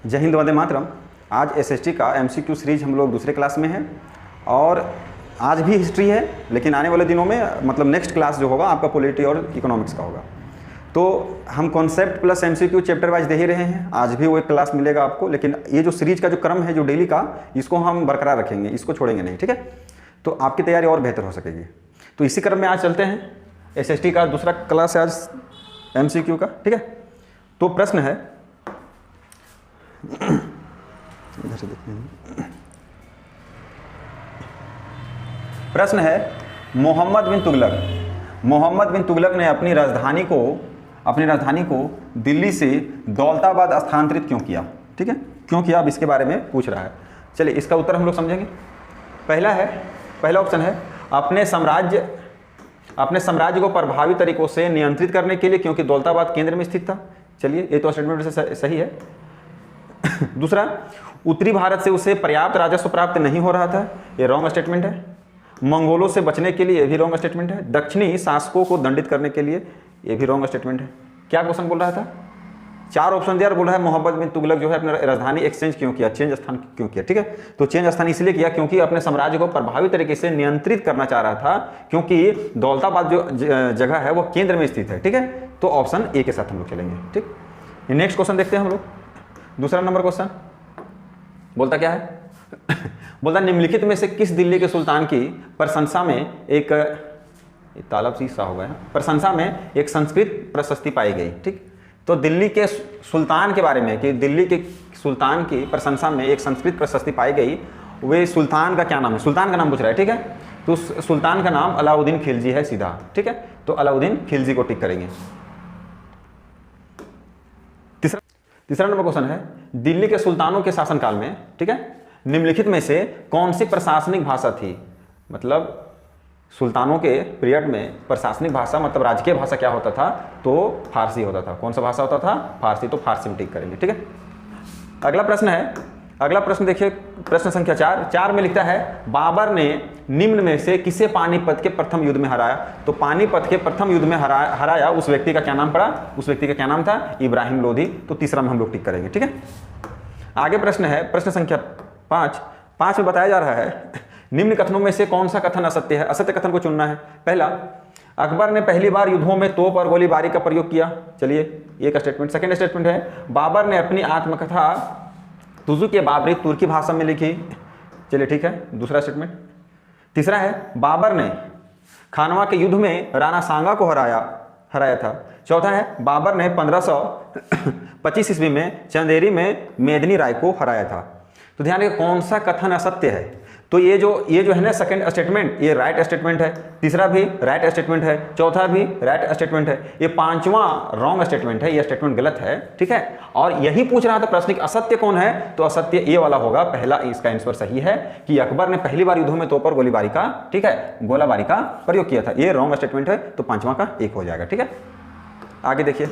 जय हिंद वंदे मातरम। आज एसएसटी का एमसीक्यू सीरीज हम लोग दूसरे क्लास में हैं और आज भी हिस्ट्री है, लेकिन आने वाले दिनों में मतलब नेक्स्ट क्लास जो होगा आपका पॉलिटी और इकोनॉमिक्स का होगा। तो हम concept plus MCQ chapter wise दे ही रहे हैं, आज भी वो एक क्लास मिलेगा आपको, लेकिन ये जो सीरीज का जो क्रम है जो डेली का, इसको हम बरकरार रखेंगे, इसको छोड़ेंगे नहीं, ठीक है। तो आपकी तैयारी और बेहतर हो सकेगी। तो इसी क्रम में आज चलते हैं, एसएसटी का दूसरा क्लास है आज एमसीक्यू का, ठीक है। तो प्रश्न है, इधर से देखते हैं, प्रश्न है मोहम्मद बिन तुगलक ने अपनी राजधानी को दिल्ली से दौलताबाद स्थानांतरित क्यों किया, ठीक है। क्यों किया, अब इसके बारे में पूछ रहा है। चलिए इसका उत्तर हम लोग समझेंगे। पहला ऑप्शन है अपने साम्राज्य को प्रभावी तरीकों से नियंत्रित करने के लिए, क्योंकि दौलताबाद केंद्र में स्थित था। चलिए ये तो स्टेटमेंट से सही है। दूसरा, उत्तरी भारत से उसे पर्याप्त राजस्व प्राप्त नहीं हो रहा था, ये रॉन्ग स्टेटमेंट है। मंगोलों से बचने के लिए, ये भी रॉन्ग स्टेटमेंट है। दक्षिणी शासकों को दंडित करने के लिए, ये भी रॉन्ग स्टेटमेंट है। क्या क्वेश्चन बोल रहा था, 4 ऑप्शन दिया और बोल रहा है मोहम्मद बिन तुगलक जो है अपनी राजधानी एक्सचेंज क्यों किया, चेंज स्थान क्यों किया, ठीक है। तो चेंज स्थान इसलिए किया क्योंकि अपने साम्राज्य को प्रभावी तरीके से नियंत्रित करना चाह रहा था, क्योंकि दौलताबाद जो जगह है वो केंद्र में स्थित है, ठीक है। तो ऑप्शन ए के साथ हम लोग चलेंगे, ठीक। नेक्स्ट क्वेश्चन देखते हैं हम लोग। दूसरा नंबर क्वेश्चन बोलता क्या है बोलता निम्नलिखित में से किस दिल्ली के सुल्तान की प्रशंसा में एक तालब सा हो गया, प्रशंसा में एक संस्कृत प्रशस्ति पाई गई, ठीक। तो दिल्ली के सुल्तान के बारे में कि दिल्ली के सुल्तान की प्रशंसा में एक संस्कृत प्रशस्ति पाई गई, वे सुल्तान का क्या नाम है, सुल्तान का नाम पूछ रहा है, ठीक है। तो सुल्तान का नाम अलाउद्दीन खिलजी है सीधा, ठीक है। तो अलाउद्दीन खिलजी को टिक करेंगे। तीसरा नंबर क्वेश्चन है दिल्ली के सुल्तानों के शासनकाल में, ठीक है, निम्नलिखित में से कौन सी प्रशासनिक भाषा थी। मतलब सुल्तानों के पीरियड में प्रशासनिक भाषा मतलब राजकीय भाषा क्या होता था, तो फारसी होता था। कौन सा भाषा होता था, फारसी। तो फारसी में टिक करेंगे, ठीक है। अगला प्रश्न देखिए, प्रश्न संख्या 4 में लिखता है बाबर ने निम्न में से किसे पानीपत के प्रथम युद्ध में हराया। तो पानीपत के प्रथम युद्ध में हराया उस व्यक्ति का क्या नाम पड़ा, उस व्यक्ति का क्या नाम था, इब्राहिम लोधी। तो तीसरा में हम लोग टिक करेंगे, ठीक है। आगे प्रश्न है, प्रश्न संख्या 5 में बताया जा रहा है निम्न कथनों में से कौन सा कथन असत्य है। असत्य कथन को चुनना है। पहला, अकबर ने पहली बार युद्धों में तोप और गोलीबारी का प्रयोग किया। चलिए एक स्टेटमेंट। सेकंड स्टेटमेंट है बाबर ने अपनी आत्मकथा तुजुक के बाबरी तुर्की भाषा में लिखी। चलिए ठीक है, दूसरा स्टेटमेंट। तीसरा है बाबर ने खानवा के युद्ध में राणा सांगा को हराया था। चौथा है बाबर ने 1525 ईस्वी में चंदेरी में मेदिनी राय को हराया था। तो ध्यान रखिए कौन सा कथन असत्य है। तो ये जो है ना सेकंड स्टेटमेंट, ये राइट स्टेटमेंट है। तीसरा भी राइट स्टेटमेंट है। चौथा भी राइट स्टेटमेंट है। ये 5वां रॉन्ग स्टेटमेंट है, ये स्टेटमेंट गलत है, ठीक है। और यही पूछ रहा था प्रश्न कि असत्य कौन है, तो असत्य ये वाला होगा पहला। इसका आंसर सही है कि अकबर ने पहली बार युद्धों में तोप और गोलीबारी का, ठीक है, गोलाबारी का प्रयोग किया था। ये रॉन्ग स्टेटमेंट है, तो 5वां का 1 हो जाएगा, ठीक है। आगे देखिए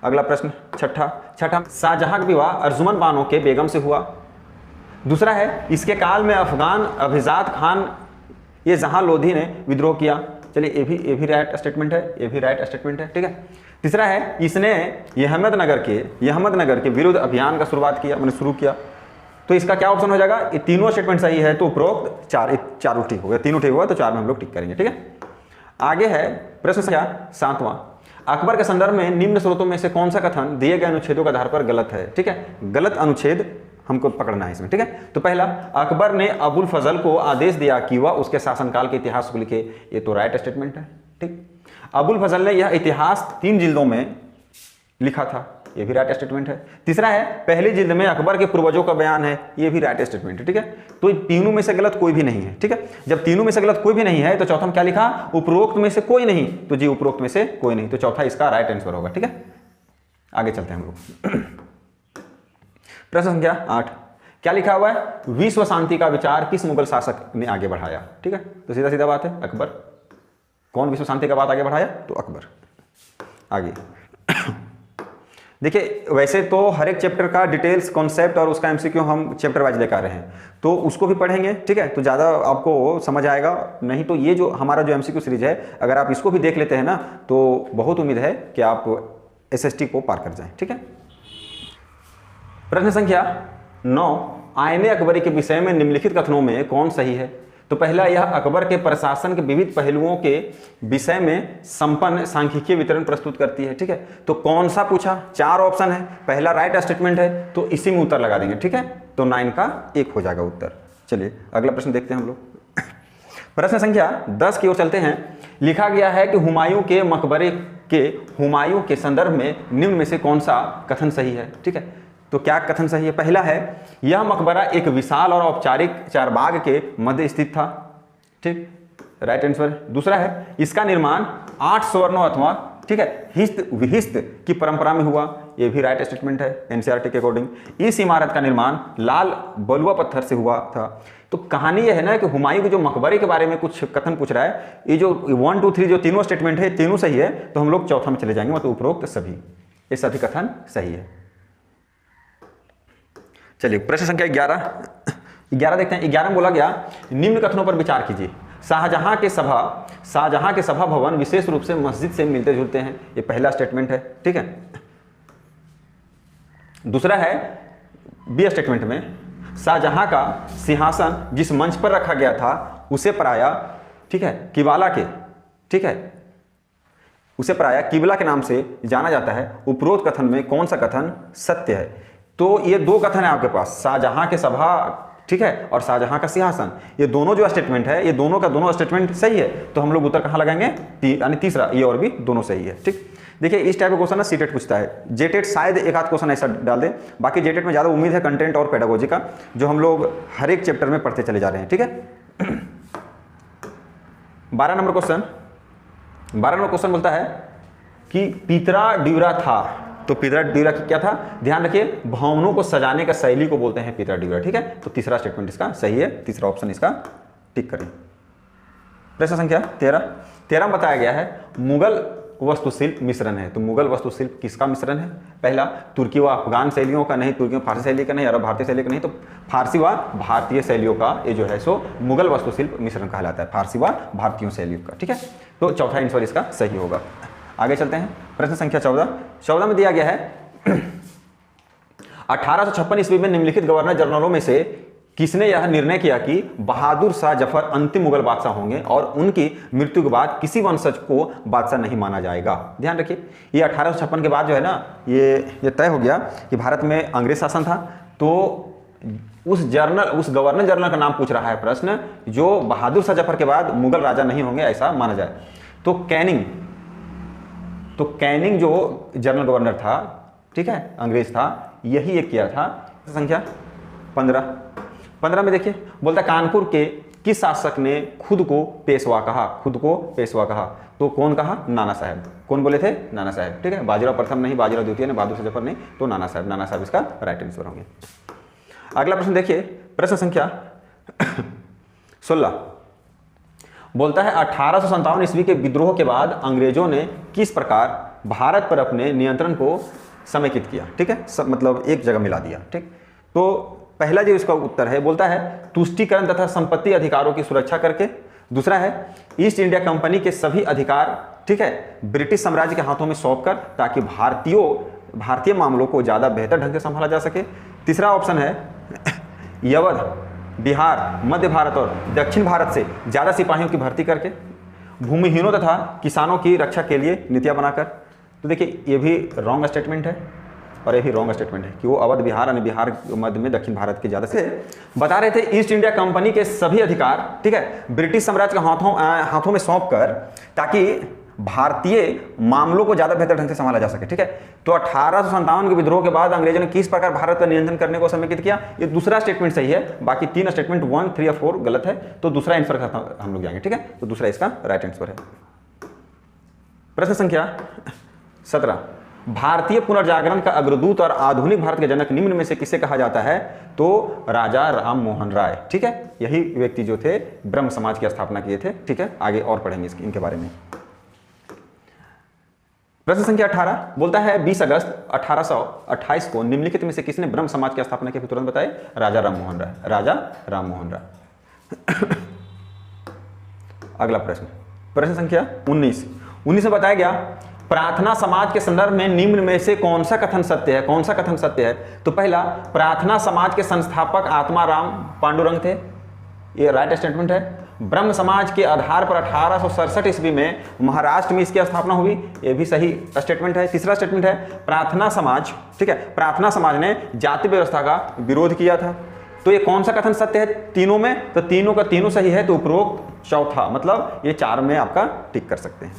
अगला प्रश्न, छठा शाहजहां का विवाह अर्जुमन बानो के बेगम से हुआ। दूसरा है इसके काल में अफगान अभिजात खान ये जहां लोधी ने विद्रोह किया। चलिए ये भी राइट स्टेटमेंट है, ये भी राइट स्टेटमेंट है, ठीक है। तीसरा है इसने अहमदनगर के विरुद्ध अभियान का शुरू किया। तो इसका क्या ऑप्शन हो जाएगा, ये तीनों स्टेटमेंट सही है, तो उपरोक्त चारों ठीक हो गया, तीनों ठीक होगा, तो 4 में हम लोग टिक करेंगे, ठीक है। आगे है प्रश्न संख्या 7वां, अकबर के संदर्भ में निम्न स्रोतों में से कौन सा कथन दिए गए अनुच्छेदों के आधार पर गलत है, ठीक है। गलत अनुच्छेद हमको पकड़ना है इसमें, ठीक है। तो पहला, अकबर ने अबुल फजल को आदेश दिया कि वह उसके शासनकाल के इतिहास को लिखे। ये तो राइट स्टेटमेंट है, ठीक। अबुल फजल ने यह इतिहास 3 जिल्दों में लिखा था। ये भी राइट स्टेटमेंट है। तीसरा है पहली जिल्द में अकबर के पूर्वजों का बयान है। ये भी राइट स्टेटमेंट है, ठीक है। तो तीनों में से गलत कोई भी नहीं है, ठीक है। जब तीनों में से गलत कोई भी नहीं है तो चौथा में क्या लिखा, उपरोक्त में से कोई नहीं। तो जी उपरोक्त में से कोई नहीं, तो चौथा इसका राइट आंसर होगा, ठीक है। आगे चलते हैं हम लोग। प्रश्न संख्या 8, क्या लिखा हुआ है, विश्व शांति का विचार किस मुगल शासक ने आगे बढ़ाया, ठीक है। तो सीधा सीधा बात है, अकबर। कौन विश्व शांति का बात आगे बढ़ाया, तो अकबर। आगे देखिए वैसे तो हर एक चैप्टर का डिटेल्स कॉन्सेप्ट और उसका एमसीक्यू हम चैप्टर वाइज लेकर आ रहे हैं, तो उसको भी पढ़ेंगे, ठीक है। तो ज़्यादा आपको समझ आएगा। नहीं तो ये जो हमारा जो एमसीक्यू सीरीज है, अगर आप इसको भी देख लेते हैं ना, तो बहुत उम्मीद है कि आप एसएसटी को पार कर जाएं, ठीक है। प्रश्न संख्या 9, आईने अकबरी के विषय में निम्नलिखित कथनों में कौन सही है? तो पहला, यह अकबर के प्रशासन के विविध पहलुओं के विषय में संपन्न सांख्यिकीय वितरण प्रस्तुत करती है। ठीक है, तो कौन सा पूछा? 4 ऑप्शन है, पहला राइट स्टेटमेंट है, तो इसी में उत्तर लगा देंगे। ठीक है, तो 9 का 1 हो जाएगा उत्तर। चलिए अगला प्रश्न देखते हैं हम लोग। प्रश्न संख्या 10 की ओर चलते हैं। लिखा गया है कि हुमायूं के मकबरे के संदर्भ में निम्न में से कौन सा कथन सही है? ठीक है, तो क्या कथन सही है? पहला है, यह मकबरा एक विशाल और औपचारिक चारबाग के मध्य स्थित था। ठीक, राइट आंसर। दूसरा है, इसका निर्माण 8 स्वर्णों अथवा, ठीक है, हिस्त विहिस्त की परंपरा में हुआ। यह भी राइट स्टेटमेंट है एनसीईआरटी के अकॉर्डिंग। इस इमारत का निर्माण लाल बलुआ पत्थर से हुआ था। तो कहानी यह है ना कि हुमायूं के जो मकबरे के बारे में कुछ कथन पूछ रहा है। ये जो 1, 2, 3 जो तीनों स्टेटमेंट है, तीनों सही है, तो हम लोग चौथा में चले जाएंगे, मतलब उपरोक्त सभी, ये सभी कथन सही है। चलिए प्रश्न संख्या 11 देखते हैं। 11 में बोला गया, निम्न कथनों पर विचार कीजिए। शाहजहां के सभा भवन विशेष रूप से मस्जिद से मिलते जुलते हैं। ये पहला स्टेटमेंट है। ठीक है, दूसरा है बी स्टेटमेंट में, शाहजहां का सिंहासन जिस मंच पर रखा गया था उसे प्रायः, ठीक है, किबाला के, ठीक है, उसे प्रायः किबला के नाम से जाना जाता है। उपरोक्त कथन में कौन सा कथन सत्य है? तो ये 2 कथन है आपके पास, शाहजहां के सभा, ठीक है, और शाहजहां का सिंहासन। ये दोनों जो स्टेटमेंट है, ये दोनों का दोनों स्टेटमेंट सही है। तो हम लोग उत्तर कहां लगाएंगे? यानी तीसरा, ये और भी दोनों सही है। ठीक, देखिए इस टाइप का क्वेश्चन ना सीटेट पूछता है। जेटेट शायद एक आध क्वेश्चन ऐसा डाल दे, बाकी जेटेट में ज्यादा उम्मीद है कंटेंट और पेडागोजी का, जो हम लोग हर एक चैप्टर में पढ़ते चले जा रहे हैं। ठीक है, 12 नंबर क्वेश्चन बोलता है कि पीतरा ड्यूरा था। तो पीतरा ड्यूरा क्या था? ध्यान रखिए, भवनों को सजाने का शैली को बोलते हैं पीतरा ड्यूरा। ठीक है, तो तीसरा स्टेटमेंट इसका सही है, तीसरा ऑप्शन इसका टिक करें। प्रश्न संख्या 13 में बताया गया है, मुगल वास्तुशिल्प मिश्रण है। तो मुगल वास्तुशिल्प किसका मिश्रण है? पहला, तुर्की व अफगान शैलियों का नहीं, तुर्की व फारसी शैली का नहीं, अरब भारतीय शैली का नहीं, तो फारसी व भारतीय शैलियों का ये जो है सो मुगल वास्तुशिल्प मिश्रण कहलाता है, फारसी व भारतीय शैलियों का। ठीक है, तो चौथा आंसर इसका सही होगा। आगे चलते हैं। प्रश्न संख्या 14 में दिया गया है, 1856 ईस्वी में निम्नलिखित गवर्नर जनरलों में से किसने यह निर्णय किया कि बहादुर शाह जफर अंतिम मुगल बादशाह होंगे और उनकी मृत्यु के बाद किसी वंशज को बादशाह नहीं माना जाएगा? ध्यान रखिए, ये 1856 के बाद जो है ना, ये तय हो गया कि भारत में अंग्रेज शासन था। तो उस गवर्नर जनरल का नाम पूछ रहा है प्रश्न, जो बहादुर शाह जफर के बाद मुगल राजा नहीं होंगे ऐसा माना जाए। तो कैनिंग जो जनरल गवर्नर था, ठीक है, अंग्रेज था, यही एक किया था। संख्या 15 में देखिए, बोलता कानपुर के किस शासक ने खुद को पेशवा कहा? तो कौन कहा? नाना साहब। कौन बोले थे? नाना साहब। ठीक है, बाजीराव प्रथम नहीं, बाजीराव द्वितीय नहीं, बहादुर शाह जफर नहीं, तो नाना साहब इसका राइट आंसर होंगे। अगला प्रश्न देखिए, प्रश्न संख्या 16 बोलता है, 1857 ईस्वी के विद्रोह के बाद अंग्रेजों ने किस प्रकार भारत पर अपने नियंत्रण को समेकित किया? ठीक है, मतलब एक जगह मिला दिया। ठीक, तो पहला जो इसका उत्तर है, बोलता है तुष्टीकरण तथा संपत्ति अधिकारों की सुरक्षा करके। दूसरा है ईस्ट इंडिया कंपनी के सभी अधिकार, ठीक है, ब्रिटिश साम्राज्य के हाथों में सौंपकर, ताकि भारतीय मामलों को ज्यादा बेहतर ढंग से संभाला जा सके। तीसरा ऑप्शन है यवध, बिहार, मध्य भारत और दक्षिण भारत से ज्यादा सिपाहियों की भर्ती करके, भूमिहीनों तथा किसानों की रक्षा के लिए नीतियां बनाकर। तो देखिए ये भी रॉन्ग स्टेटमेंट है और ये भी रॉन्ग स्टेटमेंट है कि वो अवध, बिहार यानी बिहार मध्य में दक्षिण भारत के ज्यादा से बता रहे थे। ईस्ट इंडिया कंपनी के सभी अधिकार, ठीक है, ब्रिटिश साम्राज्य के हाथों में सौंप कर, ताकि भारतीय मामलों को ज्यादा बेहतर ढंग से संभाला जा सके। ठीक है, तो 1857 के विद्रोह के बाद अंग्रेजों ने किस प्रकार भारत पर नियंत्रण करने को समेकित किया? ये दूसरा स्टेटमेंट सही है, बाकी 3 स्टेटमेंट 1, 3 और 4 गलत है। तो दूसरा आंसर हम लोग जाएंगे। ठीक है, तो दूसरा इसका राइट आंसर है। प्रश्न संख्या 17, भारतीय पुनर्जागरण का अग्रदूत और आधुनिक भारत के जनक निम्न में से किसे कहा जाता है? तो राजा राम मोहन राय। ठीक है, यही व्यक्ति जो थे ब्रह्म समाज की स्थापना किए थे। ठीक है, आगे और पढ़ेंगे इनके बारे में। प्रश्न संख्या 18 बोलता है 20 अगस्त 1828 को निम्नलिखित में से किसने ब्रह्म समाज की स्थापना की? तुरंत बताए, राजा राम मोहन राय। अगला प्रश्न, प्रश्न संख्या 19 में बताया गया, प्रार्थना समाज के संदर्भ में निम्न में से कौन सा कथन सत्य है? कौन सा कथन सत्य है? तो पहला, प्रार्थना समाज के संस्थापक आत्माराम पांडुरंग थे, ये राइट स्टेटमेंट है। ब्रह्म समाज के आधार पर 1867 ईस्वी में महाराष्ट्र में इसकी स्थापना हुई, ये भी सही स्टेटमेंट है। तीसरा स्टेटमेंट है, प्रार्थना समाज, ठीक है, प्रार्थना समाज ने जाति व्यवस्था का विरोध किया था। तो ये कौन सा कथन सत्य है तीनों में? तो तीनों का तीनों सही है, तो उपरोक्त चौथा, मतलब ये 4 में आपका टिक कर सकते हैं।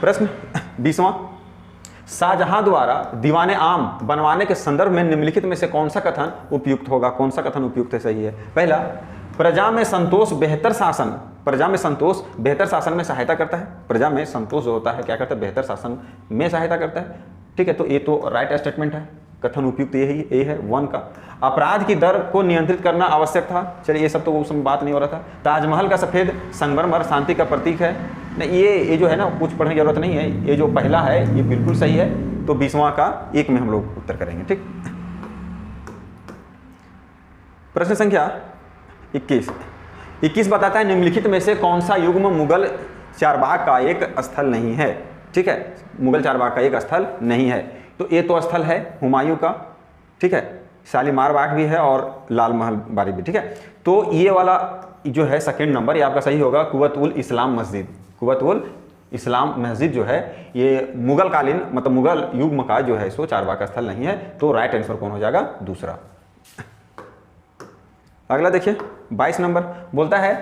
प्रश्न 20वां, शाहजहां द्वारा दीवाने आम बनवाने के संदर्भ में निम्नलिखित में से कौन सा कथन उपयुक्त होगा? कौन सा कथन उपयुक्त है, सही है? पहला, प्रजा में संतोष बेहतर शासन, प्रजा में संतोष बेहतर शासन में सहायता करता है। प्रजा में संतोष जो होता है क्या करता है? बेहतर शासन में सहायता करता है, ठीक है। तो ये तो राइट स्टेटमेंट है, कथन उपयुक्त यही है 1 का। अपराध की दर को नियंत्रित करना आवश्यक था, चलिए ये सब तो उसमें बात नहीं हो रहा था। ताजमहल का सफेद संगमरमर शांति का प्रतीक है, नहीं ये जो है ना कुछ पढ़ने की जरूरत नहीं है, ये जो पहला है ये बिल्कुल सही है। तो 20वां का 1 में हम लोग उत्तर करेंगे, ठीक। प्रश्न संख्या 21 बताता है निम्नलिखित में से कौन सा युग्म मुगल चारबाग का एक स्थल नहीं है, ठीक है, मुगल चारबाग का एक स्थल नहीं है। तो ये तो स्थल है हुमायूं का, ठीक है, शालीमार बाग भी है और लाल महल बारी भी, ठीक है। तो ये वाला जो है सेकंड नंबर ये आपका सही होगा, कुव्वत-उल इस्लाम मस्जिद। कुव्वत-उल इस्लाम मस्जिद जो है ये मुगल कालीन मतलब मुगल युग्म का जो है सो चारबाग का स्थल नहीं है। तो राइट आंसर कौन हो जाएगा? दूसरा। अगला देखिए 22 नंबर बोलता है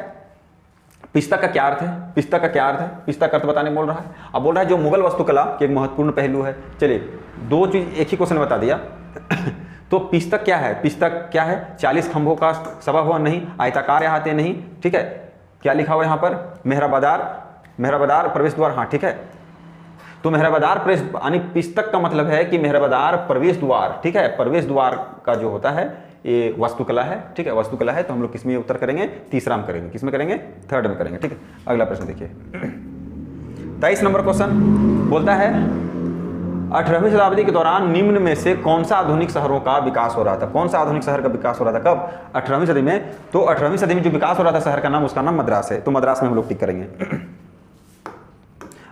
पिस्तक का क्या अर्थ है? पिस्तक का क्या अर्थ है? पिस्तक अर्थ बताने बोल रहा है। अब बोल रहा है जो मुगल वास्तुकला के एक महत्वपूर्ण पहलू है। चलिए 2 चीज एक ही क्वेश्चन बता दिया। तो पिस्तक क्या है? पिस्तक क्या है? 40 खंभों का सभा भवन नहीं, आयताकार अहाते नहीं, ठीक है। क्या लिखा हुआ यहाँ पर? मेहराबदार प्रवेश द्वार, हाँ ठीक है। तो मेहराबदार प्रवेश यानी पिस्तक का मतलब है कि मेहराबदार प्रवेश द्वार, ठीक है। प्रवेश द्वार का जो होता है ये वास्तुकला है, ठीक है, वास्तुकला है। तो हम लोग किसमें उत्तर करेंगे? तीसरा में करेंगे। किसमें करेंगे? थर्ड में करेंगे, ठीक है। अगला प्रश्न देखिए 23 नंबर क्वेश्चन बोलता है 18वीं शताब्दी के दौरान निम्न में से कौन सा आधुनिक शहरों का विकास हो रहा था? कौन सा आधुनिक शहर का विकास हो रहा था? कब? 18वीं सदी में। तो 18वीं सदी में जो विकास हो रहा था शहर का नाम, उसका नाम मद्रास है। तो मद्रास में हम लोग टिक करेंगे।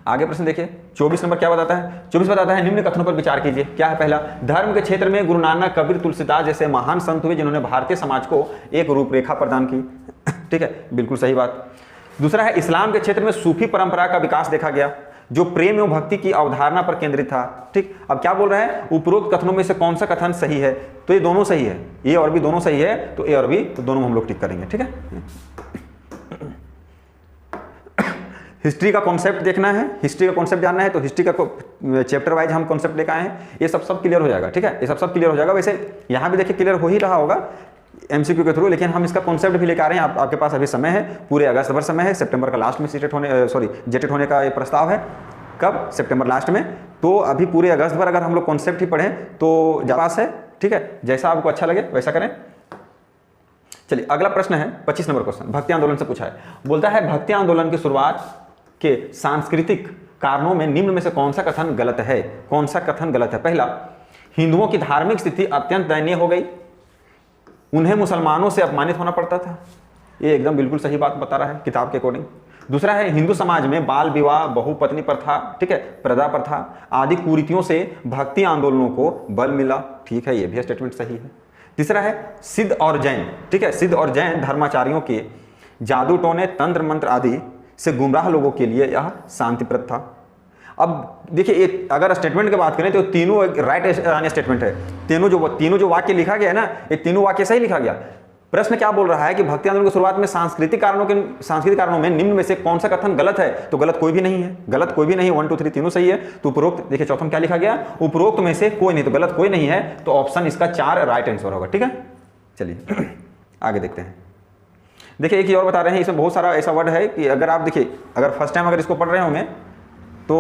आगे प्रश्न देखिए 24 नंबर क्या बताता है? 24 बताता है निम्न कथनों पर विचार कीजिए। क्या है? पहला, धर्म के क्षेत्र में गुरु नानक, कबीर, तुलसीदास जैसे महान संत हुए जिन्होंने भारतीय समाज को एक रूपरेखा प्रदान की, ठीक है, बिल्कुल सही बात। दूसरा है इस्लाम के क्षेत्र में सूफी परंपरा का विकास देखा गया जो प्रेम एवं भक्ति की अवधारणा पर केंद्रित था, ठीक। अब क्या बोल रहा है? उपरोक्त कथनों में से कौन सा कथन सही है? तो ये दोनों सही है, ए और बी दोनों सही है। तो ए और बी तो दोनों हम लोग टिक करेंगे, ठीक है। हिस्ट्री का कॉन्सेप्ट देखना है, हिस्ट्री का कॉन्सेप्ट जानना है तो हिस्ट्री का चैप्टर वाइज हम कॉन्सेप्ट लेकर आए हैं। ये सब क्लियर हो जाएगा, ठीक है, ये सब क्लियर हो जाएगा। वैसे यहाँ भी देखिए क्लियर हो ही रहा होगा एमसीक्यू के थ्रू, लेकिन हम इसका कॉन्सेप्ट भी लेकर आ रहे हैं। आपके पास अभी समय है, पूरे अगस्त भर समय है। सितंबर का लास्ट में जेटेट होने का ये प्रस्ताव है। कब? सितंबर लास्ट में। तो अभी पूरे अगस्त भर अगर हम लोग कॉन्सेप्ट ही पढ़ें तो पास है, ठीक है। जैसा आपको अच्छा लगे वैसा करें। चलिए अगला प्रश्न है 25 नंबर क्वेश्चन, भक्ति आंदोलन से पूछा है। बोलता है भक्ति आंदोलन की शुरुआत के सांस्कृतिक कारणों में निम्न में से कौन सा कथन गलत है? कौन सा कथन गलत है? पहला, हिंदुओं की धार्मिक स्थिति अत्यंत दयनीय हो गई, उन्हें मुसलमानों से अपमानित होना पड़ता था। ये एकदम बिल्कुल सही बात बता रहा है किताब के अकॉर्डिंग। दूसरा है हिंदू समाज में बाल विवाह, बहुपत्नी प्रथा, ठीक है, प्रदा प्रथा आदि कुरीतियों से भक्ति आंदोलनों को बल मिला, ठीक है, ये भी स्टेटमेंट सही है। तीसरा है सिद्ध और जैन, ठीक है, सिद्ध और जैन धर्माचार्यों के जादू टोने, तंत्र मंत्र आदि से गुमराह लोगों के लिए यह शांतिप्रद था। अब देखिए अगर स्टेटमेंट की बात करें तो तीनों राइट स्टेटमेंट है। तीनों जो वाक्य लिखा गया है ना, ये तीनों वाक्य सही लिखा गया। प्रश्न क्या बोल रहा है कि भक्ति आंदोलन की शुरुआत में सांस्कृतिक कारणों में निम्न में से कौन सा कथन गलत है? तो गलत कोई भी नहीं है, गलत कोई भी नहीं है। 1 2 3 तीनों सही है। तो उपरोक्त देखिए चौथा में क्या लिखा गया? उपरोक्त में से कोई नहीं, तो गलत कोई नहीं है। तो ऑप्शन इसका 4 राइट आंसर होगा, ठीक है। चलिए आगे देखते हैं। देखिए एक ही और बता रहे हैं, इसमें बहुत सारा ऐसा वर्ड है कि अगर आप देखिए अगर फर्स्ट टाइम अगर इसको पढ़ रहे होंगे तो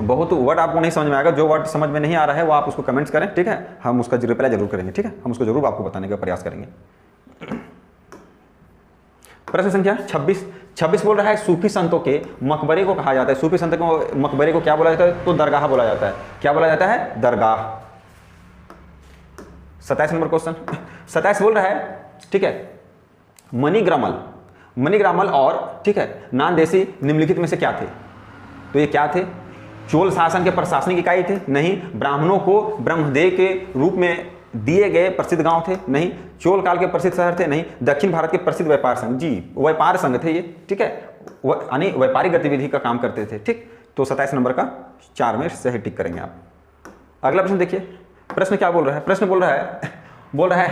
बहुत वर्ड आपको नहीं समझ में आएगा। जो वर्ड समझ में नहीं आ रहा है वो आप उसको कमेंट्स करें, ठीक है, हम उसका रिप्लाई जरूर करेंगे, ठीक है, हम उसको जरूर आपको बताने का प्रयास करेंगे। प्रश्न संख्या 26 बोल रहा है सूफी संतों के मकबरे को कहा जाता है। सूफी संतों को मकबरे को क्या बोला जाता है? तो दरगाह बोला जाता है। क्या बोला जाता है? दरगाह। 27 नंबर क्वेश्चन 27 बोल रहा है, ठीक है, मणिग्रामल और, ठीक है, नानदेसी निम्नलिखित में से क्या थे? तो ये क्या थे? चोल शासन के प्रशासनिक इकाई थे? नहीं। ब्राह्मणों को ब्रह्मदेव के रूप में दिए गए प्रसिद्ध गांव थे? नहीं। चोल काल के प्रसिद्ध शहर थे? नहीं। दक्षिण भारत के प्रसिद्ध व्यापार संघ? जी, व्यापार संघ थे ये, ठीक है, यानी व्यापारिक गतिविधि का काम करते थे, ठीक। तो 27 नंबर का 4 में सही टिक करेंगे आप। अगला प्रश्न देखिए, प्रश्न क्या बोल रहा है? प्रश्न बोल रहा है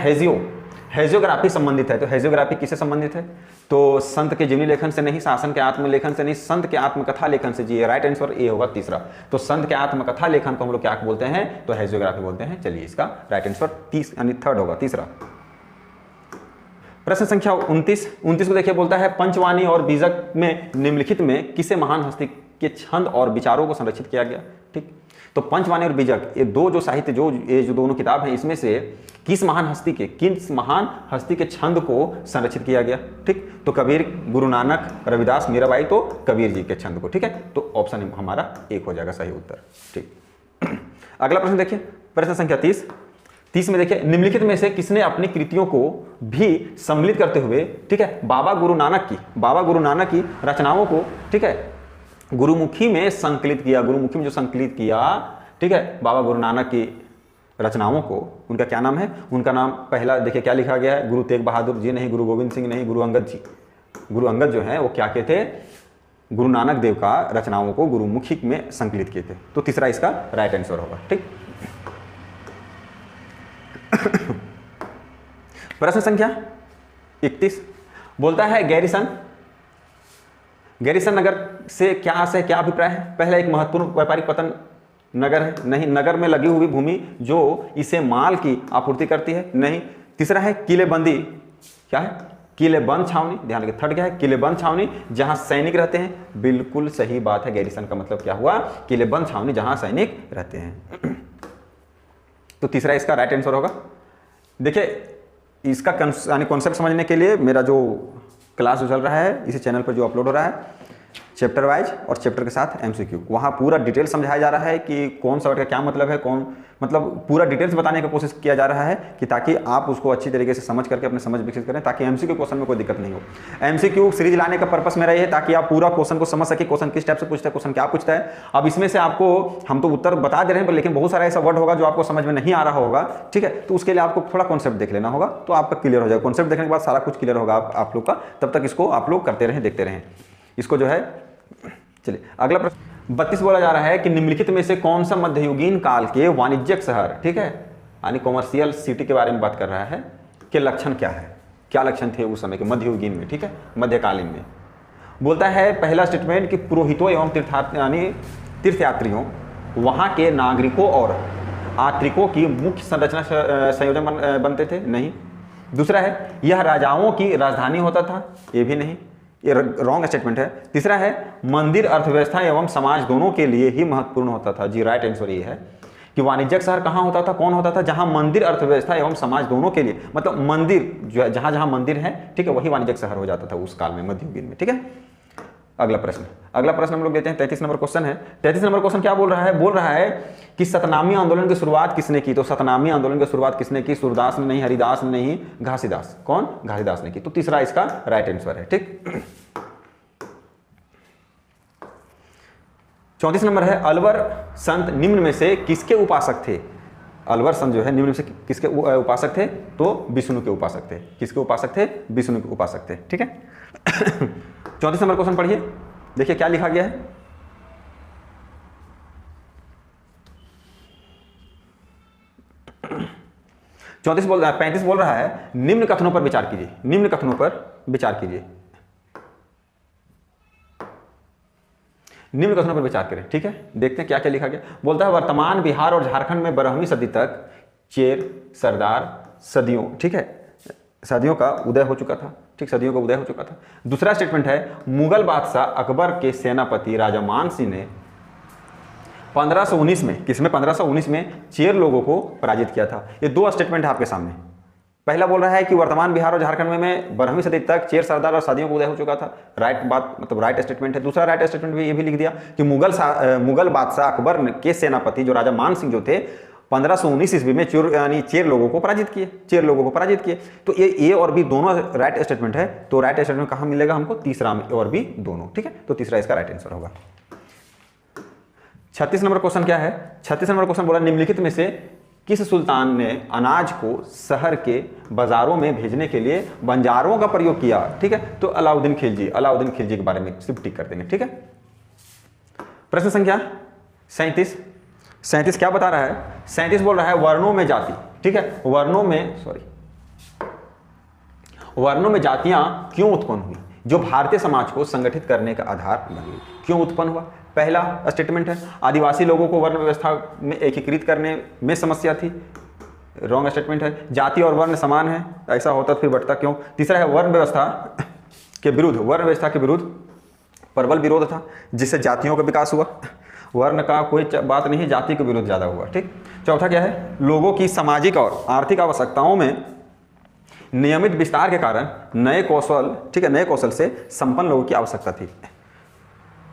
हेजियोग्राफी संबंधित है। तो हेजियोग्राफी किससे संबंधित है? तो संत के जीवनी लेखन से नहीं, शासन के आत्मलेखन से नहीं, संत के आत्मकथा लेखन से। जी, राइट आंसर ए होगा तीसरा। तो संत के आत्मकथा लेखन को हम लोग क्या बोलते हैं? तो हेजियोग्राफी बोलते हैं। चलिए, इसका राइट आंसर 30 यानी थर्ड होगा, तीसरा। प्रश्न संख्या 29 को देखिए, बोलता है पंचवाणी और बीजक में निम्नलिखित में किसे महान हस्ती के छंद और विचारों को संरक्षित किया गया? ठीक, तो पंचवाणी और बीजक ये दो जो साहित्य ये जो दोनों किताब हैं, इसमें से किस महान हस्ती के छंद को संरक्षित किया गया? ठीक, तो कबीर, गुरु नानक, रविदास, मीराबाई, तो कबीर जी के छंद को, ठीक है। तो ऑप्शन हमारा एक हो जाएगा सही उत्तर, ठीक। अगला प्रश्न देखिए, प्रश्न संख्या 30 में देखिए, निम्नलिखित में से किसने अपनी कृतियों को भी सम्मिलित करते हुए, ठीक है, बाबा गुरु नानक की रचनाओं को, ठीक है, गुरुमुखी में संकलित किया? गुरुमुखी में जो संकलित किया, ठीक है, बाबा गुरु नानक की रचनाओं को, उनका क्या नाम है? उनका नाम पहला देखिए क्या लिखा गया है? गुरु तेग बहादुर जी नहीं, गुरु गोविंद सिंह नहीं, गुरु अंगद जी। गुरु अंगद जो है वो क्या कहते? गुरु नानक देव का रचनाओं को गुरुमुखी में संकलित किए थे। तो तीसरा इसका राइट आंसर होगा, ठीक। प्रश्न संख्या 31 बोलता है गैरिसन नगर से क्या अभिप्राय है? पहला, एक महत्वपूर्ण व्यापारिक पतन नगर है? नहीं। नगर में लगी हुई भूमि जो इसे माल की आपूर्ति करती है? नहीं। तीसरा है किलेबंदी, क्या है? किलेबंद छावनी, ध्यान रखिए। थर्ड क्या है? किलेबंद छावनी जहां सैनिक रहते हैं। बिल्कुल सही बात है, गैरिसन का मतलब क्या हुआ? किलेबंद छावनी जहां सैनिक रहते हैं। तो तीसरा इसका राइट आंसर होगा। देखिए, इसका कॉन्सेप्ट समझने के लिए मेरा जो क्लास जो चल रहा है इसी चैनल पर जो अपलोड हो रहा है, चैप्टर वाइज और चैप्टर के साथ एमसीक्यू, वहाँ पूरा डिटेल समझाया जा रहा है कि कौन सा वर्ड का क्या मतलब है, पूरा डिटेल्स बताने की कोशिश किया जा रहा है कि ताकि आप उसको अच्छी तरीके से समझ करके अपने समझ विकसित करें, ताकि एमसीक्यू क्वेश्चन में कोई दिक्कत नहीं हो। एमसीक्यू सीरीज लाने का पर्पस मेरा ये है ताकि आप पूरा क्वेश्चन को समझ सके, क्वेश्चन किस टाइप से पूछता है, क्वेश्चन क्या पूछता है। अब इसमें से आपको हम तो उत्तर बता दे रहे हैं, लेकिन बहुत सारा ऐसा वर्ड होगा जो आपको समझ में नहीं आ रहा होगा, ठीक है। तो उसके लिए आपको थोड़ा कॉन्सेप्ट देख लेना होगा, तो आपका क्लियर हो जाएगा। कॉन्सेप्ट देखने के बाद सारा कुछ क्लियर होगा आप लोग का। तब तक इसको आप लोग करते रहें, देखते रहें इसको जो है। चलिए, अगला प्रश्न 32 बोला जा रहा है कि निम्नलिखित में से कौन सा मध्ययुगीन काल के वाणिज्यिक शहर, ठीक है, यानी कॉमर्शियल सिटी के बारे में बात कर रहा है, के लक्षण क्या है? क्या लक्षण थे उस समय के मध्ययुगीन में, ठीक है, मध्यकालीन में? बोलता है पहला स्टेटमेंट कि पुरोहितों एवं तीर्थयात्रियों, वहां के नागरिकों और आत्रिकों की मुख्य संरचना संयोजन बनते थे? नहीं। दूसरा है यह राजाओं की राजधानी होता था? ये भी नहीं, ये रॉन्ग स्टेटमेंट है। तीसरा है मंदिर अर्थव्यवस्था एवं समाज दोनों के लिए ही महत्वपूर्ण होता था? जी, राइट आंसर ये है कि वाणिज्यिक शहर कहाँ होता था, कौन होता था? जहां मंदिर अर्थव्यवस्था एवं समाज दोनों के लिए, मतलब मंदिर जो है, जहां जहां मंदिर है, ठीक है, वही वाणिज्यिक शहर हो जाता था उस काल में, मध्ययुगीन में, ठीक है। अगला प्रश्न हम लोग देते हैं। 33 नंबर क्वेश्चन है। 33 नंबर क्वेश्चन क्या बोल रहा है कि सतनामी आंदोलन की शुरुआत किसने की? तो सतनामी आंदोलन की शुरुआत किसने की? सूरदास ने नहीं, हरिदास ने नहीं, घासीदास। कौन? घासीदास ने की। तो तीसरा इसका राइट आंसर है, ठीक। 34 नंबर है अलवर संत निम्न में से किसके उपासक थे? अलवर संत जो है निम्न में से किसके उपासक थे? तो विष्णु के उपासक थे। किसके उपासक थे? विष्णु के उपासक थे, ठीक है। 34 नंबर क्वेश्चन पढ़िए, देखिए क्या लिखा गया है। चौंतीस 35 बोल रहा है निम्न कथनों पर विचार कीजिए। निम्न कथनों पर विचार कीजिए, निम्न कथनों पर विचार करें, ठीक है। देखते हैं क्या क्या लिखा गया। बोलता है वर्तमान बिहार और झारखंड में 12वीं सदी तक चेर, सरदार, सदियों, ठीक है, सदियों का उदय हो चुका था, ठीक, सदियों का उदय हो चुका था। दूसरा स्टेटमेंट है मुगल बादशाह अकबर के सेनापति राजा मान सिंह ने 1519 में, किसमें? 1519 में चेर लोगों को पराजित किया था। ये दो स्टेटमेंट है आपके सामने। पहला बोल रहा है कि वर्तमान बिहार और झारखंड में 12वीं सदी तक चेर, सरदार और सदियों का उदय हो चुका था। राइट बात, मतलब राइट स्टेटमेंट है। दूसरा राइट स्टेटमेंट भी ये भी लिख दिया कि मुगल बादशाह अकबर के सेनापति जो राजा मान सिंह जो थे 1519 ईस्वी में चेर लोगों को पराजित किए। तो ये ए और बी दोनों राइट स्टेटमेंट है। तो राइट स्टेटमेंट कहाँ मिलेगा हमको? तीसरा में, और बी दोनों, ठीक है। तो तीसरा इसका राइट आंसर होगा। 36 नंबर क्वेश्चन क्या है? 36 नंबर क्वेश्चन बोला निम्नलिखित में से किस सुल्तान ने अनाज को शहर के बाजारों में भेजने के लिए बंजारों का प्रयोग किया? ठीक है, तो अलाउद्दीन खिलजी। अलाउद्दीन खिलजी के बारे में सिर्फ टिक कर देंगे। ठीक है, प्रश्न संख्या 37। 37 क्या बता रहा है? 37 बोल रहा है वर्णों में जाति। ठीक है, वर्णों में जातियां क्यों उत्पन्न हुई जो भारतीय समाज को संगठित करने का आधार बन गई? क्यों उत्पन्न हुआ? पहला स्टेटमेंट है आदिवासी लोगों को वर्ण व्यवस्था में एकीकृत करने में समस्या थी। रॉन्ग स्टेटमेंट है। जाति और वर्ण समान है, ऐसा होता तो फिर बढ़ता क्यों? तीसरा है वर्ण व्यवस्था के विरुद्ध प्रबल विरोध था जिससे जातियों का विकास हुआ। वर्ण का कोई बात नहीं, जाति के विरुद्ध ज्यादा हुआ। ठीक। चौथा क्या है? लोगों की सामाजिक और आर्थिक आवश्यकताओं में नियमित विस्तार के कारण नए कौशल से संपन्न लोगों की आवश्यकता थी।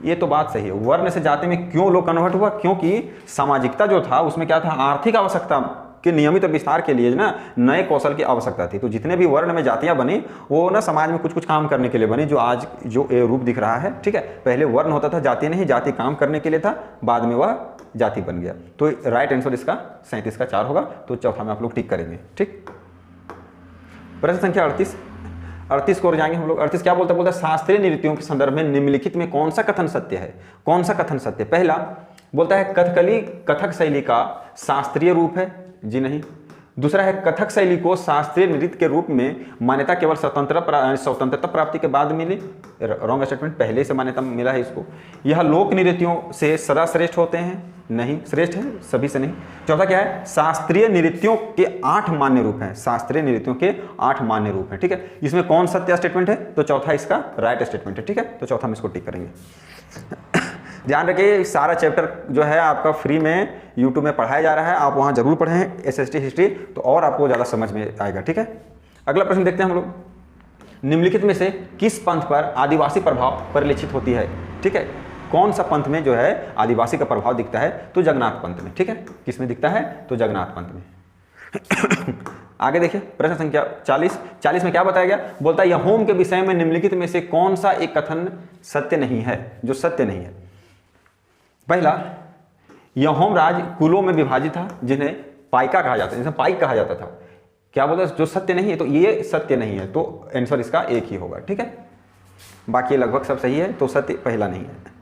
ये तो बात सही है। वर्ण से जाति में क्यों लोग कन्वर्ट हुआ? क्योंकि सामाजिकता जो था उसमें क्या था? आर्थिक आवश्यकता के नियमित विस्तार के लिए ना नए कौशल की आवश्यकता थी। तो जितने भी वर्ण में जातियां बनी वो ना समाज में कुछ काम करने के लिए बनी, जो आज जो रूप दिख रहा है। ठीक है, पहले वर्ण होता था, जाति नहीं। जाति काम करने के लिए था, बाद में वह जाति बन गया। तो राइट आंसर इसका 37 का 4 होगा। तो चौथा में आप लोग टिक करेंगे। ठीक। प्रश्न संख्या 38 को और जाएंगे हम लोग। 38 क्या बोलता है? शास्त्रीय नृत्यों के संदर्भ में निम्नलिखित में कौन सा कथन सत्य है? कौन सा कथन सत्य? पहला बोलता है कथकली कथक शैली का शास्त्रीय रूप है। जी नहीं। दूसरा है कथक शैली को शास्त्रीय नृत्य के रूप में मान्यता केवल स्वतंत्रता प्राप्ति के बाद मिली। रॉन्ग स्टेटमेंट, पहले से मान्यता मिला है इसको। यह लोक नृत्यों से सदा श्रेष्ठ होते हैं। नहीं, श्रेष्ठ है सभी से नहीं। चौथा क्या है? शास्त्रीय नृत्यों के 8 मान्य रूप हैं। शास्त्रीय नृत्यों के 8 मान्य रूप हैं। ठीक है, इसमें कौन सत्य स्टेटमेंट है? तो चौथा इसका राइट स्टेटमेंट है। ठीक है, तो चौथा में इसको टिक करेंगे। ध्यान रखिए सारा चैप्टर जो है आपका फ्री में यूट्यूब में पढ़ाया जा रहा है, आप वहां जरूर पढ़ें एसएसटी हिस्ट्री, तो और आपको ज़्यादा समझ में आएगा। ठीक है, अगला प्रश्न देखते हैं हम लोग। निम्नलिखित में से किस पंथ पर आदिवासी प्रभाव परिलक्षित होती है? ठीक है, कौन सा पंथ में जो है आदिवासी का प्रभाव दिखता है? तो जगन्नाथ पंथ में। ठीक है, किस में दिखता है? तो जगन्नाथ पंथ में। आगे देखिए प्रश्न संख्या 40 में क्या बताया गया? बोलता है यहोम के विषय में निम्नलिखित में से कौन सा एक कथन सत्य नहीं है? जो सत्य नहीं है। पहला, यहोम राज कुलों में विभाजित था जिन्हें पाइका कहा जाता है, जिसे पाइक कहा जाता था। क्या बोलता है? जो सत्य नहीं है, तो ये सत्य नहीं है, तो आंसर इसका एक ही होगा। ठीक है, बाकी लगभग सब सही है, तो सत्य पहला नहीं है।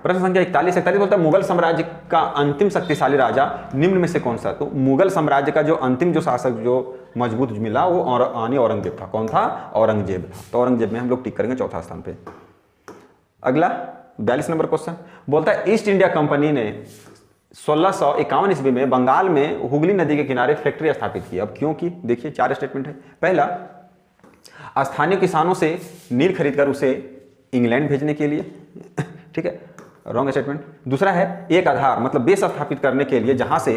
प्रश्न संख्या 41 बोलता है मुगल साम्राज्य का अंतिम शक्तिशाली राजा निम्न में से कौन सा? तो मुगल साम्राज्य का जो अंतिम जो शासक जो मजबूत मिला वो औरंगजेब था। कौन था? औरंगजेब था। तो औरंगजेब में हम लोग टिक करेंगे चौथा स्थान पे। अगला 42 नंबर क्वेश्चन बोलता है ईस्ट इंडिया कंपनी ने 1651 ईस्वी में बंगाल में हुगली नदी के किनारे फैक्ट्री स्थापित की। अब क्यों की? देखिए 4 स्टेटमेंट है। पहला, स्थानीय किसानों से नील खरीदकर उसे इंग्लैंड भेजने के लिए। ठीक है, रॉन्ग स्टेटमेंट। दूसरा है एक आधार मतलब बेस स्थापित करने के लिए जहां से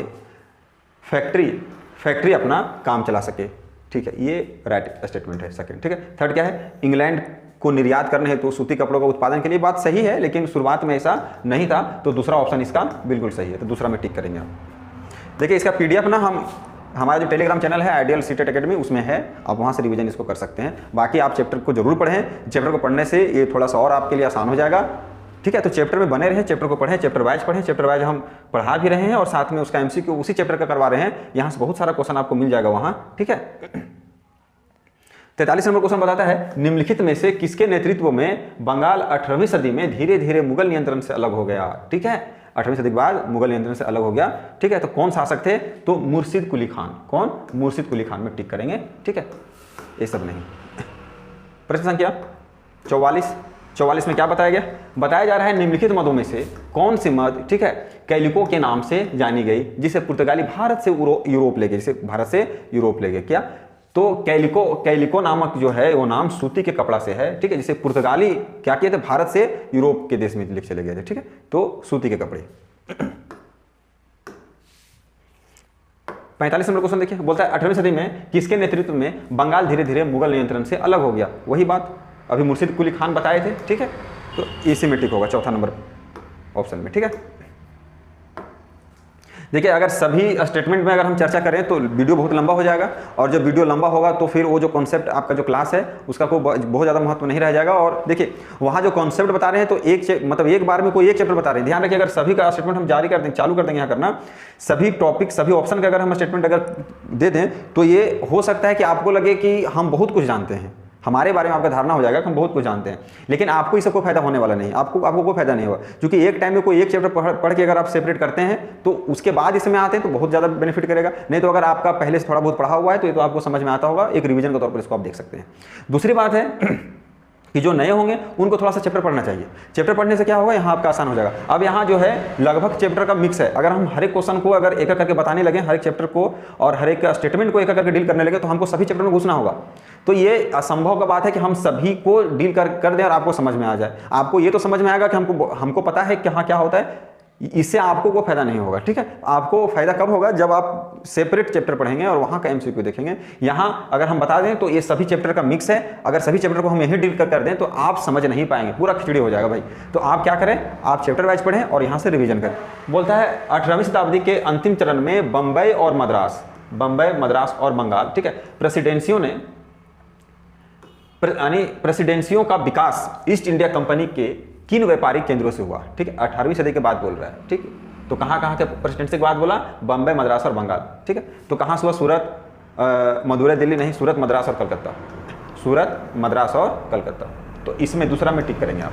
फैक्ट्री अपना काम चला सके। ठीक है, ये राइट स्टेटमेंट है सेकंड। ठीक है, थर्ड क्या है? इंग्लैंड को निर्यात करने हेतु सूती कपड़ों का उत्पादन के लिए। बात सही है, लेकिन शुरुआत में ऐसा नहीं था, तो दूसरा ऑप्शन इसका बिल्कुल सही है, तो दूसरा में टिक करेंगे आप। देखिए इसका पीडीएफ ना हमारा जो टेलीग्राम चैनल है आइडियल सीटेट एकेडमी उसमें है, आप वहाँ से रिवीजन इसको कर सकते हैं। बाकी आप चैप्टर को जरूर पढ़ें, चैप्टर को पढ़ने से ये थोड़ा सा और आपके लिए आसान हो जाएगा। ठीक है, तो चैप्टर में बने रहें, चैप्टर को पढ़ें, चैप्टर वाइज पढ़ें। चैप्टर वाइज हम पढ़ा भी रहे हैं और साथ में उसका एमसीक्यू उसी चैप्टर का करवा रहे हैं। यहाँ से बहुत सारा क्वेश्चन आपको मिल जाएगा वहाँ। ठीक है, 43 नंबर क्वेश्चन बताता है निम्नलिखित में से किसके नेतृत्व में बंगाल 18वीं सदी में धीरे धीरे मुगल नियंत्रण से अलग हो गया? ठीक है, 18वीं सदी के बाद मुगल नियंत्रण से अलग हो गया। ठीक है, तो कौन शासक थे? तो मुर्शिद कुली खान। कौन? मुर्शिद कुली खान में टिक करेंगे। ठीक है, ये सब नहीं। प्रश्न संख्या 44 में क्या बताया गया? बताया जा रहा है निम्नलिखित मदों में से कौन सी मद, ठीक है, कैलिको के नाम से जानी गई जिसे पुर्तगाली भारत से यूरोप ले गए, जिसे भारत से यूरोप ले गए। क्या? तो कैलिको नामक जो है वो नाम सूती के कपड़ा से है। ठीक है, जिसे पुर्तगाली क्या किए थे? भारत से यूरोप के देश में लेके चले गए थे। ठीक है, तो सूती के कपड़े। 45 नंबर क्वेश्चन देखिए, बोलता है 18वीं सदी में किसके नेतृत्व में बंगाल धीरे धीरे मुगल नियंत्रण से अलग हो गया? वही बात अभी मुर्शिद कुली खान बताए थे। ठीक है, तो इसी में टिक होगा चौथा नंबर ऑप्शन में, ठीक है। देखिए अगर सभी स्टेटमेंट में अगर हम चर्चा करें तो वीडियो बहुत लंबा हो जाएगा, और जब वीडियो लंबा होगा तो फिर वो जो कॉन्सेप्ट आपका जो क्लास है उसका कोई बहुत ज़्यादा महत्व नहीं रह जाएगा। और देखिए वहाँ जो कॉन्सेप्ट बता रहे हैं तो एक बार में कोई एक चैप्टर बता रहे हैं। ध्यान रखिए अगर सभी का स्टेटमेंट हम जारी कर देंगे, चालू कर देंगे यहाँ करना, सभी टॉपिक सभी ऑप्शन का अगर हम स्टेटमेंट अगर दे दें तो ये हो सकता है कि आपको लगे कि हम बहुत कुछ जानते हैं, हमारे बारे में आपका धारणा हो जाएगा कि हम बहुत कुछ जानते हैं, लेकिन आपको इससे कोई फायदा होने वाला नहीं, आपको कोई फायदा नहीं होगा। क्योंकि एक टाइम में कोई एक चैप्टर पढ़ के अगर आप सेपरेट करते हैं तो उसके बाद इसमें आते हैं तो बहुत ज़्यादा बेनिफिट करेगा। नहीं तो अगर आपका पहले से थोड़ा बहुत पढ़ा हुआ है तो ये तो आपको समझ में आता होगा, एक रिवीजन के तौर पर इसको आप देख सकते हैं। दूसरी बात है कि जो नए होंगे उनको थोड़ा सा चैप्टर पढ़ना चाहिए। चैप्टर पढ़ने से क्या होगा, यहाँ आपका आसान हो जाएगा। अब यहाँ जो है लगभग चैप्टर का मिक्स है, अगर हम हर एक क्वेश्चन को अगर एक एक करके बताने लगे, हर एक चैप्टर को और हर एक स्टेटमेंट को एक एक करके डील करने लगे तो हमको सभी चैप्टर में घुसना होगा। तो ये असंभव का बात है कि हम सभी को डील कर दें और आपको समझ में आ जाए। आपको ये तो समझ में आएगा कि हमको पता है कि हाँ क्या होता है, इससे आपको कोई फायदा नहीं होगा, ठीक है। आपको फायदा कब होगा, जब आप सेपरेट चैप्टर पढ़ेंगे और वहाँ का एमसीक्यू देखेंगे। यहाँ अगर हम बता दें तो ये सभी चैप्टर का मिक्स है, अगर सभी चैप्टर को हम यहीं डील कर दें तो आप समझ नहीं पाएंगे, पूरा खिचड़ी हो जाएगा भाई। तो आप क्या करें, आप चैप्टर वाइज पढ़ें और यहाँ से रिविजन करें। बोलता है 18वीं शताब्दी के अंतिम चरण में बम्बई मद्रास और बंगाल, ठीक है, प्रेसिडेंसियों का विकास ईस्ट इंडिया कंपनी के किन व्यापारिक केंद्रों से हुआ, ठीक है। 18वीं सदी के बाद बोल रहा है, ठीक। तो कहाँ के प्रेसिडेंसी के बाद बोला, बम्बई मद्रास और बंगाल, ठीक है। तो कहाँ से हुआ, सूरत मदुरै दिल्ली नहीं, सूरत मद्रास और कलकत्ता, सूरत मद्रास और कलकत्ता। तो इसमें दूसरा में टिक करेंगे आप।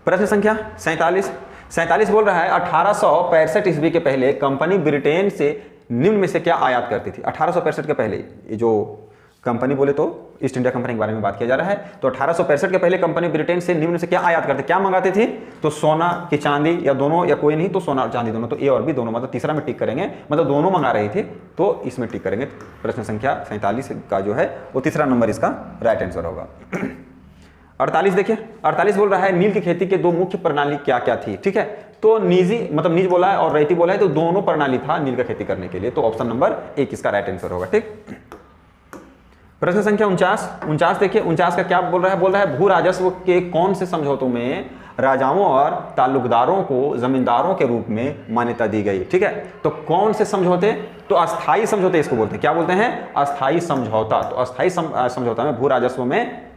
प्रश्न संख्या 47 बोल रहा है 1865 ईस्वी के पहले कंपनी ब्रिटेन से निम्न में से क्या आयात करती थी। 1865 के पहले, ये जो कंपनी बोले तो ईस्ट इंडिया कंपनी के बारे में बात किया जा रहा है। तो 1865 के पहले कंपनी ब्रिटेन से निम्न से क्या आयात करते, क्या मंगाती थी। तो सोना की चांदी या दोनों, या कोई नहीं तो सोना और चांदी दोनों, तो ए और बी दोनों, मतलब तीसरा में टिक करेंगे, मतलब दोनों मंगा रही थी तो इसमें टिक करेंगे। प्रश्न संख्या 47 का जो है वो तीसरा नंबर इसका राइट आंसर होगा। 48 देखिए, 48 बोल रहा है नील की खेती के दो मुख्य प्रणाली क्या क्या थी, ठीक है। तो निज बोला है और रैयती बोला है, तो दोनों प्रणाली था नील का खेती करने के लिए। तो ऑप्शन नंबर 1 इसका राइट आंसर होगा, ठीक। प्रश्न संख्या 49 देखिए, 49 का क्या बोल रहा है भू राजस्व के कौन से समझौतों में राजाओं और ताल्लुकदारों को जमींदारों के रूप में मान्यता दी गई, ठीक है। तो कौन से समझौते, तो अस्थाई समझौते इसको बोलते हैं, क्या बोलते हैं, अस्थाई समझौता। तो अस्थाई समझौता में भू राजस्व में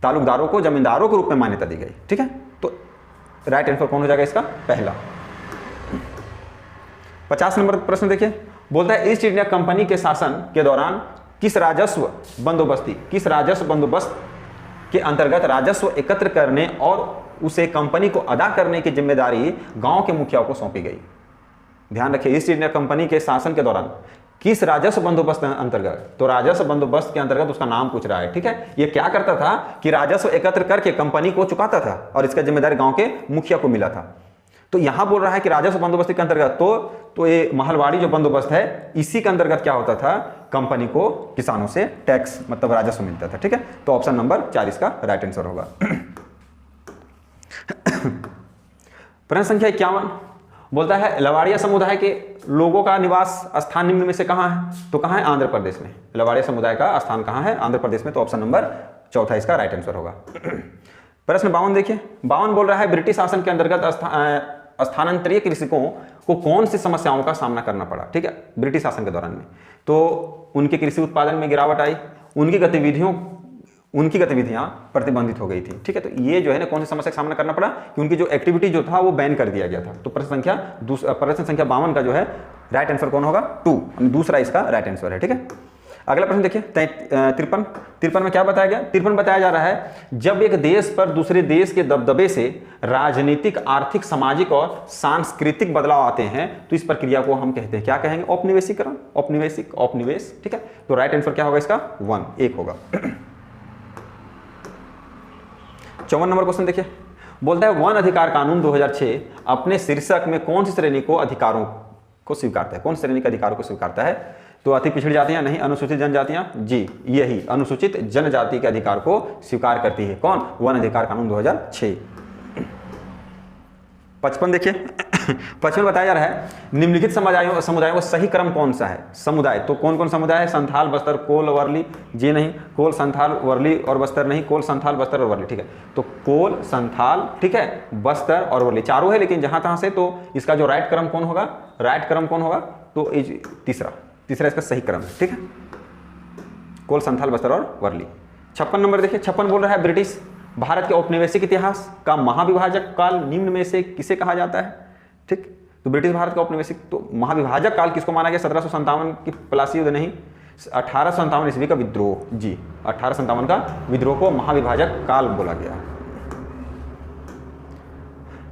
ताल्लुकदारों को जमींदारों के रूप में मान्यता दी गई, ठीक है। तो राइट आंसर कौन हो जाएगा इसका, पहला। 50 नंबर प्रश्न देखिए, बोलता है ईस्ट इंडिया कंपनी के शासन के दौरान किस राजस्व बंदोबस्त के अंतर्गत राजस्व एकत्र करने और उसे कंपनी को अदा करने की जिम्मेदारी गांव के मुखिया को सौंपी गई। ध्यान रखिए, ईस्ट इंडिया कंपनी के शासन के दौरान किस राजस्व बंदोबस्त अंतर्गत, तो राजस्व बंदोबस्त के अंतर्गत उसका नाम पूछ रहा है, ठीक है। ये क्या करता था कि राजस्व एकत्र करके कंपनी को चुकाता था और इसका जिम्मेदारी गांव के मुखिया को मिला था। तो यहां बोल रहा है कि राजस्व बंदोबस्त के अंतर्गत तो ये महलवाड़ी जो बंदोबस्त है इसी के अंतर्गत क्या होता था, कंपनी को किसानों से टैक्स मतलब राजस्व मिलता था, ठीक है। तो ऑप्शन नंबर 4 इसका राइट आंसर होगा। प्रश्न संख्या 51 बोलता है लवाड़िया समुदाय के लोगों का निवास स्थान निम्न में से कहां है, तो कहां है, आंध्र प्रदेश में। लवाड़िया समुदाय का स्थान कहां है, आंध्र प्रदेश में। तो ऑप्शन नंबर 4 इसका राइट आंसर होगा। प्रश्न 52 देखिए, 52 बोल रहा है ब्रिटिश शासन के अंतर्गत स्थानांतरीय कृषकों को कौन सी समस्याओं का सामना करना पड़ा, ठीक है, ब्रिटिश शासन के दौरान में। तो उनके कृषि उत्पादन में गिरावट आई, उनकी गतिविधियां प्रतिबंधित हो गई थी, ठीक है। तो ये जो है ना कौन सी समस्या का सामना करना पड़ा कि उनकी जो एक्टिविटी जो था वो बैन कर दिया गया था। तो प्रश्न संख्या 52 का जो है राइट आंसर कौन होगा, 2, दूसरा इसका राइट आंसर है, ठीक है। अगला प्रश्न देखिए 53 में क्या बताया गया, 53 बताया जा रहा है जब एक देश पर दूसरे देश के दबदबे से राजनीतिक, आर्थिक, सामाजिक और सांस्कृतिक बदलाव आते हैं तो इस प्रक्रिया को हम कहते हैं, क्या कहेंगे, औपनिवेशीकरण, औपनिवेश, ठीक है। तो राइट आंसर क्या होगा इसका, 1 होगा। 54 नंबर क्वेश्चन देखिए, बोलता है वन अधिकार कानून 2006 अपने शीर्षक में कौन सी श्रेणी को अधिकारों को स्वीकारता है, कौन सी श्रेणी के अधिकारों को स्वीकारता है। तो अति पिछड़ी जातियां नहीं, अनुसूचित जनजातियां, जी यही अनुसूचित जनजाति के अधिकार को स्वीकार करती है, कौन, वन अधिकार कानून 2006। 55 देखिए, पश्चिम बताया जा रहा है निम्नलिखित समुदायों का सही क्रम कौन सा है। समुदाय तो कौन कौन समुदाय है? संथाल, बस्तर, कोल, वर्ली, जी नहीं, कोल, संथाल, वर्ली और बस्तर नहीं, कोल, संथाल, बस्तर और वर्ली। ठीक है, तो कोल, संथाल, ठीक है, बस्तर और वर्ली चारों है, लेकिन जहां तहां से तो इसका जो राइट क्रम कौन होगा? राइट क्रम कौन होगा? तो तीसरा इसका सही क्रम है। ठीक है, कोल, संथाल, बस्तर और वर्ली। 56 नंबर देखिए, 56 बोल रहा है ब्रिटिश भारत के औपनिवेशिक इतिहास का महाविभाजक काल निम्न में से किसे कहा जाता है? ठीक, तो ब्रिटिश भारत का औपनिवेशिक तो महाविभाजक काल किसको माना गया? 1757 की प्लासी युद्ध नहीं, 1857 ईस्वी का विद्रोह। जी, 1857 का विद्रोह को महाविभाजक काल बोला गया।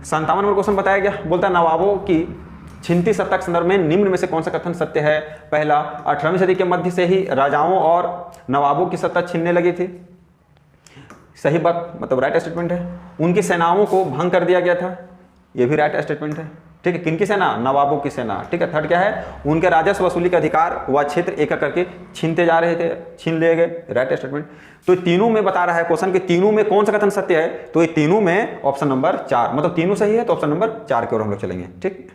57 नंबर क्वेश्चन बताया गया, बोलता है नवाबों की छिनती सत्ता के संदर्भ में निम्न में से कौन सा कथन सत्य है? पहला, 18वीं सदी के मध्य से ही राजाओं और नवाबों की सत्ता छीनने लगी थी। सही बात, मतलब राइट स्टेटमेंट है। उनकी सेनाओं को भंग कर दिया गया था, यह भी राइट स्टेटमेंट है। ठीक है, किनकी सेना? नवाबों की सेना। ठीक है, थर्ड क्या है? उनके राजस्व वसूली के अधिकार व क्षेत्र एक एक करके छीनते जा रहे थे, छीन लिए गए, राइट स्टेटमेंट। तो तीनों में बता रहा है क्वेश्चन कि तीनों में कौन सा कथन सत्य है? तो ये तीनों में ऑप्शन नंबर 4, मतलब तीनों सही है, तो ऑप्शन नंबर 4 की ओर हम लोग चलेंगे। ठीक,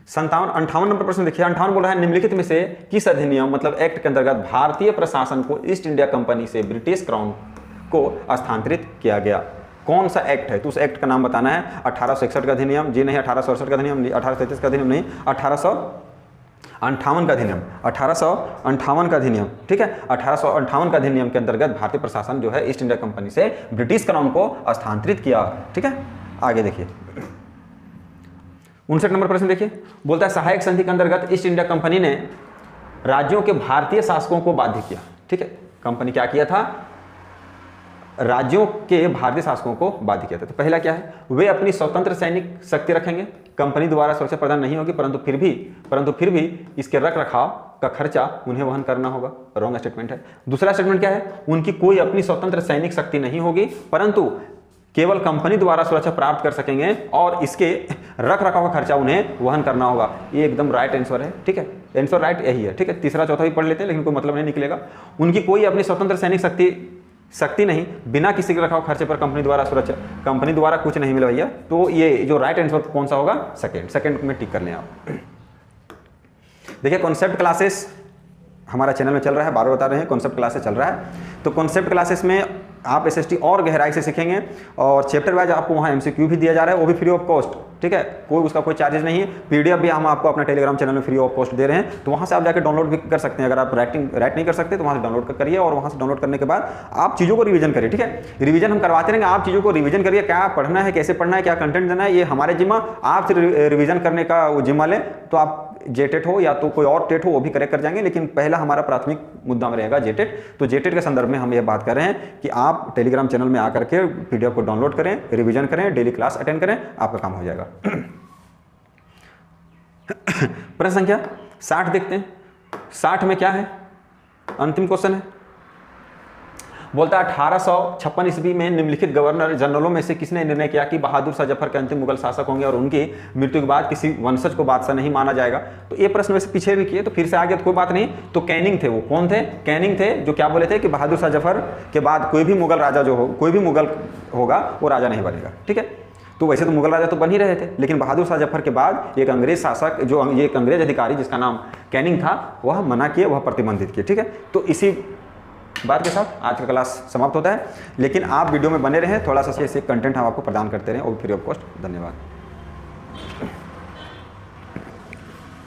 58 नंबर प्रश्न देखिए, 58 बोल रहा है निम्नलिखित में से किस अधिनियम मतलब एक्ट के अंतर्गत भारतीय प्रशासन को ईस्ट इंडिया कंपनी से ब्रिटिश क्राउन को स्थानांतरित किया गया? कौन सा एक्ट है? तो उस एक्ट का नाम बताना है। 1861 का अधिनियम, जी नहीं, 1868 का अधिनियम, 1833 का अधिनियम नहीं, 1858 का अधिनियम, 1858 का अधिनियम। ठीक है, 1858 का अधिनियम के अंतर्गत भारतीय प्रशासन जो है ईस्ट इंडिया कंपनी से ब्रिटिश क्राउन को स्थानांतरित किया। ठीक है, आगे देखिए 59 नंबर प्रश्न देखिए, बोलता है सहायक संधि के अंतर्गत ईस्ट इंडिया कंपनी ने राज्यों के भारतीय शासकों को बाध्य किया। ठीक है, कंपनी क्या किया था? राज्यों के भारतीय शासकों को बाध्य किया था। तो पहला क्या है? वे अपनी स्वतंत्र सैनिक शक्ति रखेंगे, कंपनी द्वारा सुरक्षा प्रदान नहीं होगी, परंतु फिर भी इसके रख रखाव का खर्चा उन्हें वहन करना होगा। रॉन्ग स्टेटमेंट है। दूसरा स्टेटमेंट क्या है? उनकी कोई अपनी स्वतंत्र सैनिक शक्ति नहीं होगी, परंतु केवल कंपनी द्वारा सुरक्षा प्राप्त कर सकेंगे और इसके रख रखाव का खर्चा उन्हें वहन करना होगा। ये एकदम राइट आंसर है। ठीक है, आंसर राइट यही है। ठीक है, तीसरा चौथा भी पढ़ लेते हैं, लेकिन कोई मतलब नहीं निकलेगा। उनकी कोई अपनी स्वतंत्र सैनिक शक्ति नहीं, बिना किसी के रखाव खर्चे पर कंपनी द्वारा सुरक्षा, कंपनी द्वारा कुछ नहीं मिला भैया। तो ये जो राइट आंसर कौन सा होगा? सेकंड में टिक कर लें आप। देखिए कॉन्सेप्ट क्लासेस हमारा चैनल में चल रहा है, बार बार बता रहे हैं, कॉन्सेप्ट क्लासेस चल रहा है। तो कॉन्सेप्ट क्लासेस में आप एसएसटी और गहराई से सीखेंगे और चैप्टर वाइज आपको वहाँ एमसीक्यू भी दिया जा रहा है, वो भी फ्री ऑफ कॉस्ट। ठीक है, उसका कोई चार्जेस नहीं है। पीडीएफ भी हम आपको अपना टेलीग्राम चैनल में फ्री ऑफ कॉस्ट दे रहे हैं, तो वहाँ से आप जाकर डाउनलोड भी कर सकते हैं। अगर आप राइट नहीं कर सकते तो वहाँ से डाउनलोड करिए और वहाँ से डाउनलोड करने के बाद आप चीज़ों को रिवीजन करिए। ठीक है, रिवीजन हम करवाते रहेंगे, आप चीज़ों को रिवीजन करिए। क्या पढ़ना है, कैसे पढ़ना है, क्या कंटेंट देना है, ये हमारे जिम्मा। आप रिवीजन करने का वो जिम्मा लें तो आप जेटेट हो या तो कोई और टेट हो वो भी करेक्ट कर जाएंगे, लेकिन पहला हमारा प्राथमिक मुद्दा में रहेगा जेटेट। तो जेटेट के संदर्भ में हम ये बात कर रहे हैं कि आप टेलीग्राम चैनल में आकर के पीडीएफ को डाउनलोड करें, रिवीजन करें, डेली क्लास अटेंड करें, आपका काम हो जाएगा। प्रश्न संख्या 60 देखते हैं। 60 में क्या है? अंतिम क्वेश्चन है। बोलता है 1856 ईस्वी में निम्नलिखित गवर्नर जनरलों में से किसने निर्णय किया कि बहादुर शाह जफर के अंतिम मुगल शासक होंगे और उनकी मृत्यु के बाद किसी वंशज को बादशाह नहीं माना जाएगा? तो ये प्रश्न वैसे पीछे भी किए, तो फिर से आ गया तो कोई बात नहीं। तो कैनिंग थे, वो कौन थे? कैनिंग थे, जो क्या बोले थे कि बहादुर शाह जफर के बाद कोई भी मुगल राजा जो हो, कोई भी मुगल होगा वो राजा नहीं बनेगा। ठीक है, तो वैसे तो मुगल राजा तो बन ही रहे थे, लेकिन बहादुर शाह जफर के बाद एक अंग्रेज शासक, जो एक अंग्रेज अधिकारी जिसका नाम कैनिंग था, वह मना किए, वह प्रतिबंधित किए। ठीक है, तो इसी बात के साथ आज का क्लास समाप्त होता है, लेकिन आप वीडियो में बने रहें, थोड़ा सा ऐसे कंटेंट हम आपको प्रदान करते रहें और फ्री ऑफ कॉस्ट। धन्यवाद।